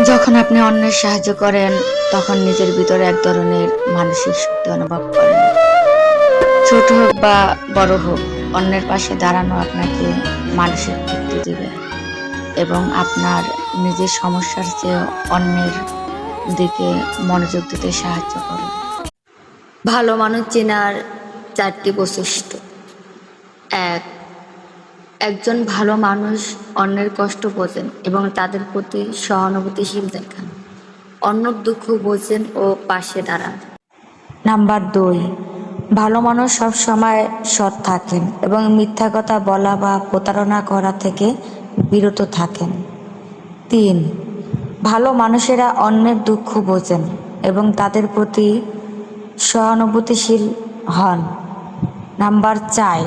যখন আপনি অন্যের সাহায্য করেন, তখন নিজের ভিতরে এক ধরনের মানসিক শক্তি অনুভব করেন। ছোট হোক বা বড় হোক, অন্যের পাশে দাঁড়ানো আপনাকে মানসিক তৃপ্তি দিবে এবং আপনার নিজের সমস্যার চেয়ে অন্যের দিকে মনোযোগ দিতে সাহায্য করবে। ভালো মানুষ চেনার 4টি বৈশিষ্ট্য। 1. একজন ভালো মানুষ অন্যের কষ্ট বোঝেন এবং তাদের প্রতি সহানুভূতিশীল দেখান। অন্যর দুঃখ বোঝেন ও পাশে দাঁড়ান। নাম্বার 2. ভালো মানুষ সবসময় সৎ থাকেন এবং মিথ্যা কথা বলা বা প্রতারণা করা থেকে বিরত থাকেন। 3. ভালো মানুষেরা অন্যের দুঃখ বোঝেন এবং তাদের প্রতি সহানুভূতিশীল হন। নাম্বার 4.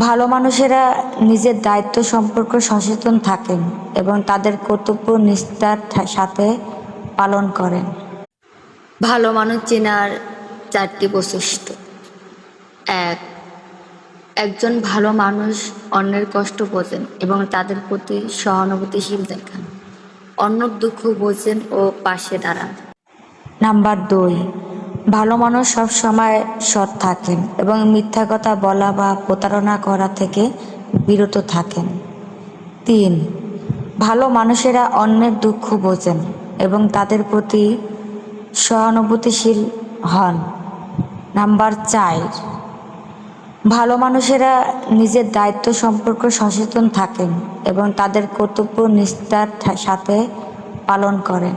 ভালো মানুষেরা নিজের দায়িত্ব সম্পর্কে সচেতন থাকেন এবং তাদের কর্তব্য নিষ্ঠার সাথে পালন করেন। ভালো মানুষ চেনার 4টি বৈশিষ্ট্য। 1. একজন ভালো মানুষ অন্যের কষ্ট বোঝেন এবং তাদের প্রতি সহানুভূতিশীল দেখান। অন্যর দুঃখ বোঝেন ও পাশে দাঁড়ান। নাম্বার 2. ভালো মানুষ সবসময় সৎ থাকেন এবং মিথ্যা কথা বলা বা প্রতারণা করা থেকে বিরত থাকেন। 3. ভালো মানুষেরা অন্যের দুঃখ বোঝেন এবং তাদের প্রতি সহানুভূতিশীল হন। নাম্বার 4. ভালো মানুষেরা নিজের দায়িত্ব সম্পর্কে সচেতন থাকেন এবং তাদের কর্তব্য নিষ্ঠার সাথে পালন করেন।